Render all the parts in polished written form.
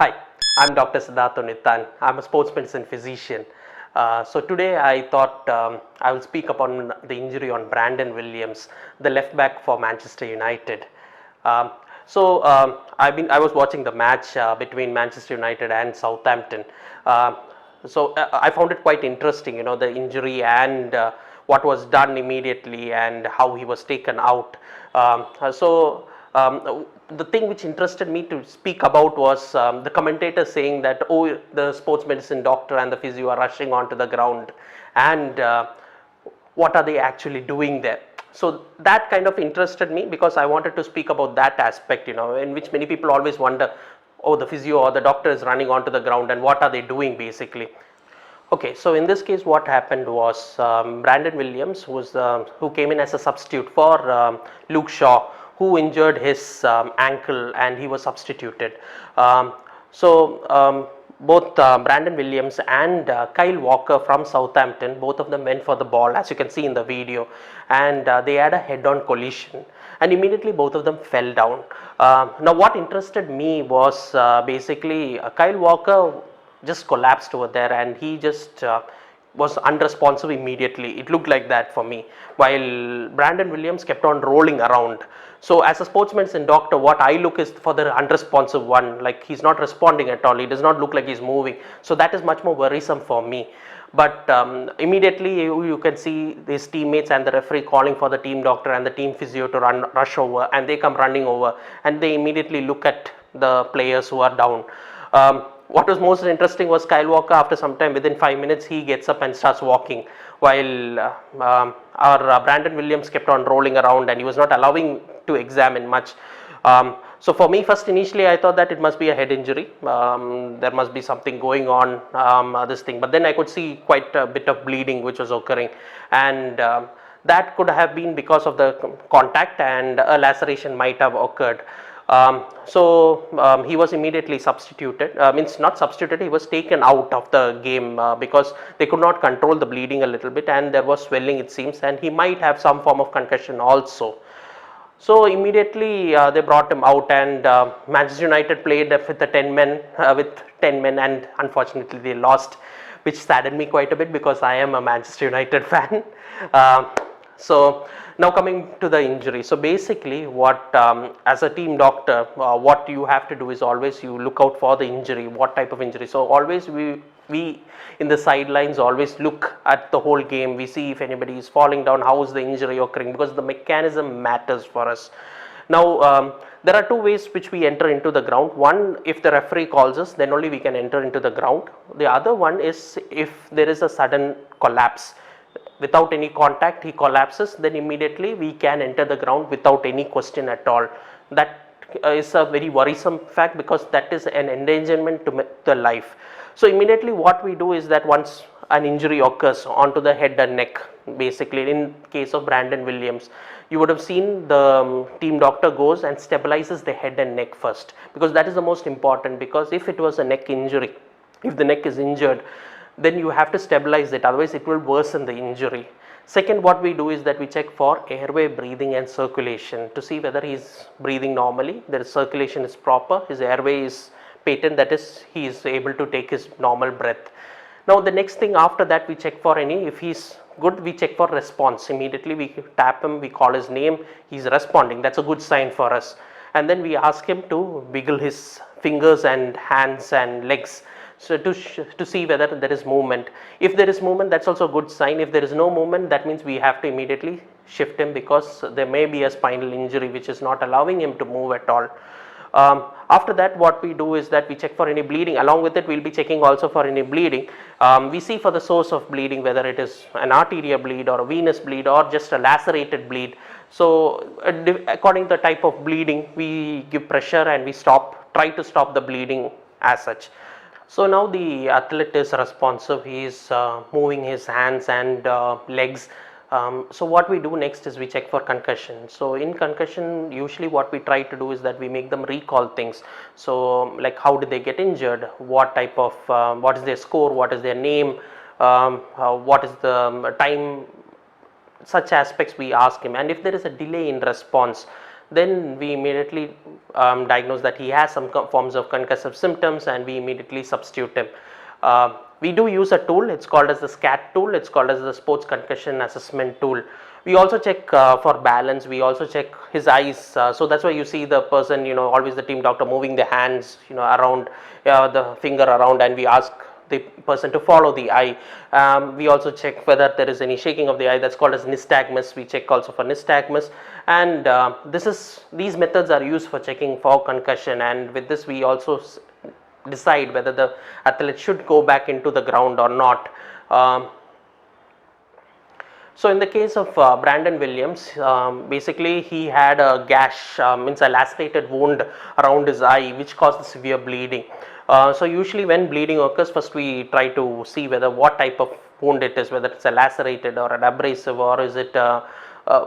Hi, I'm Dr. Siddhartha Nithan. I'm a sports medicine physician. So today I thought I will speak upon the injury on Brandon Williams, the left back for Manchester United. Um, I was watching the match between Manchester United and Southampton. Uh, I found it quite interesting, the injury and what was done immediately and how he was taken out. The thing which interested me to speak about was the commentator saying that, oh, the sports medicine doctor and the physio are rushing onto the ground, and what are they actually doing there? So that kind of interested me because I wanted to speak about that aspect, in which many people always wonder, oh, the physio or the doctor is running onto the ground and what are they doing basically. Okay, so in this case what happened was Brandon Williams who came in as a substitute for Luke Shaw, who injured his ankle, and he was substituted. Um, so both Brandon Williams and Kyle Walker from Southampton, both of them went for the ball, as you can see in the video, and they had a head-on collision, and immediately both of them fell down. Now what interested me was basically Kyle Walker just collapsed over there, and he just was unresponsive immediately. It looked like that for me, while Brandon Williams kept on rolling around. So as a sports medicine doctor, what I look is for the unresponsive one, like he's not responding at all, he does not look like he's moving. So that is much more worrisome for me. But immediately you can see his teammates and the referee calling for the team doctor and the team physio to rush over, and they come running over, and they immediately look at the players who are down. What was most interesting was Kyle Walker, after some time, within 5 minutes, he gets up and starts walking, while our Brandon Williams kept on rolling around and he was not allowing to examine much. So for me, first initially I thought that it must be a head injury. There must be something going on, this thing. But then I could see quite a bit of bleeding which was occurring, and that could have been because of the contact, and a laceration might have occurred. He was immediately substituted, means not substituted, he was taken out of the game because they could not control the bleeding a little bit, and there was swelling, it seems, and he might have some form of concussion also. So immediately they brought him out, and Manchester United played with 10 men, and unfortunately they lost, which saddened me quite a bit because I am a Manchester United fan. So now coming to the injury. So basically what as a team doctor, what you have to do is always you look out for the injury, what type of injury. So always we in the sidelines always look at the whole game. We see if anybody is falling down, how is the injury occurring, because the mechanism matters for us. Now there are two ways which we enter into the ground. One, if the referee calls us, then only we can enter into the ground. The other one is if there is a sudden collapse. Without any contact, he collapses, then immediately we can enter the ground without any question at all. That is a very worrisome fact, because that is an endangerment to the life. So immediately what we do is that once an injury occurs onto the head and neck, basically in case of Brandon Williams, you would have seen the team doctor goes and stabilizes the head and neck first, because that is the most important. Because if it was a neck injury, if the neck is injured, then you have to stabilize it, otherwise it will worsen the injury. Second, what we do is that we check for airway, breathing and circulation to see whether he is breathing normally, their circulation is proper, his airway is patent, that is he is able to take his normal breath. Now the next thing after that, we check for if he is good, we check for response. Immediately we tap him, we call his name, he is responding, that's a good sign for us. And then we ask him to wiggle his fingers and hands and legs, so to see whether there is movement. If there is movement, that's also a good sign. If there is no movement, that means we have to immediately shift him, because there may be a spinal injury which is not allowing him to move at all. After that, what we do is that we check for any bleeding. Along with it, we will be checking also for any bleeding. We see for the source of bleeding, whether it is an arterial bleed or a venous bleed or just a lacerated bleed. So according to the type of bleeding, we give pressure and we try to stop the bleeding as such. So now the athlete is responsive, he is moving his hands and legs. So what we do next is we check for concussion. So in concussion, usually what we try to do is that we make them recall things. So like, how did they get injured, what type of, what is their score, what is their name, what is the time, such aspects we ask him. And if there is a delay in response, then we immediately diagnose that he has some forms of concussive symptoms, and we immediately substitute him. We do use a tool, it's called as the SCAT tool, it's called as the Sports Concussion Assessment Tool. We also check for balance, we also check his eyes, so that's why you see the person, always the team doctor moving the hands, around, the finger around, and we ask the person to follow the eye. We also check whether there is any shaking of the eye, that's called as nystagmus. We check also for nystagmus, and these methods are used for checking for concussion, and with this we also decide whether the athlete should go back into the ground or not. So in the case of Brandon Williams, basically he had a gash, means a lacerated wound around his eye, which caused severe bleeding. So usually when bleeding occurs, first we try to see whether what type of wound it is, whether it's a lacerated or an abrasive, or is it a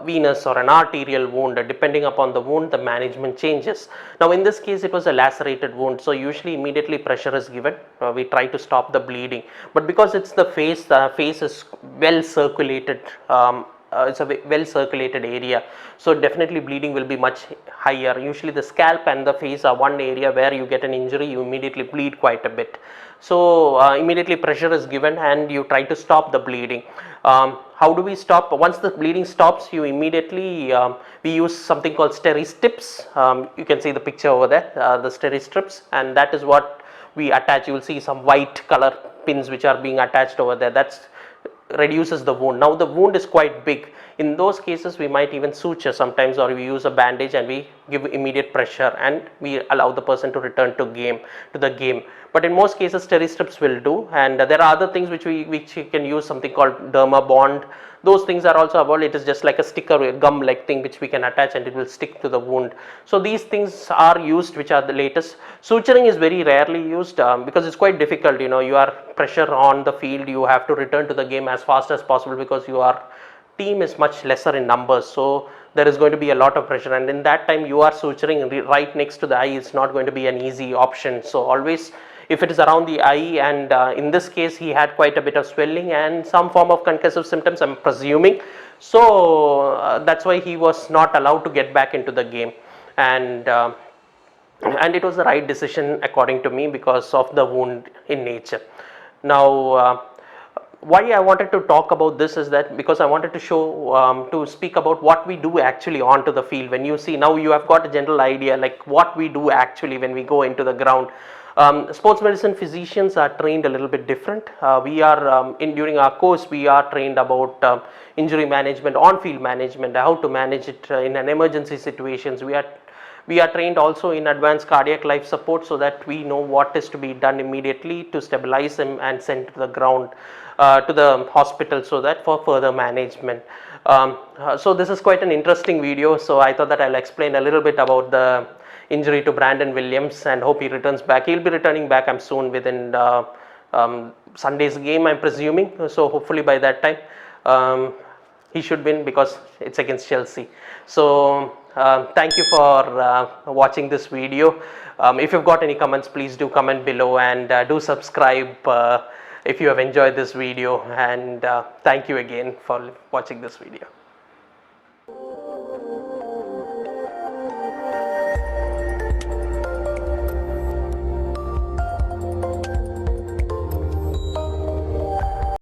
venous or an arterial wound. Depending upon the wound, the management changes. Now in this case it was a lacerated wound, so usually immediately pressure is given. We try to stop the bleeding, but because it's the face is well circulated, it's a well circulated area, so definitely bleeding will be much higher. Usually the scalp and the face are one area where you get an injury, you immediately bleed quite a bit. So immediately pressure is given and you try to stop the bleeding. How do we stop? Once the bleeding stops, you immediately, we use something called steri-strips. You can see the picture over there, the steri-strips, and that is what we attach. You will see some white color pins which are being attached over there. That's reduces the wound. Now the wound is quite big. In those cases we might even suture sometimes, or we use a bandage and we give immediate pressure and we allow the person to return to the game. But in most cases steri-strips will do, and there are other things which you can use, something called derma bond. Those things are also available. It is just like a sticker, a gum like thing which we can attach and it will stick to the wound. So these things are used, which are the latest. Suturing is very rarely used because it's quite difficult. You are pressure on the field, you have to return to the game as fast as possible because your team is much lesser in numbers, so there is going to be a lot of pressure, and in that time you are suturing right next to the eye. It's not going to be an easy option. So always, if it is around the eye, and in this case he had quite a bit of swelling and some form of concussive symptoms, I'm presuming, so that's why he was not allowed to get back into the game, and it was the right decision according to me because of the wound in nature. Now why I wanted to talk about this is that because I wanted to show, to speak about what we do actually onto the field. When you see, now you have got a general idea like what we do actually when we go into the ground. Sports medicine physicians are trained a little bit different. We are during our course we are trained about injury management, on-field management, how to manage it in an emergency situations. We are trained also in advanced cardiac life support, so that we know what is to be done immediately to stabilize him and send to the ground, to the hospital, so that for further management. So this is quite an interesting video, so I thought that I'll explain a little bit about the injury to Brandon Williams and hope he returns back. He'll be returning back, I'm soon, within Sunday's game, I'm presuming. So hopefully by that time he should win because it's against Chelsea. So thank you for watching this video. If you've got any comments, please do comment below, and do subscribe if you have enjoyed this video, and thank you again for watching this video.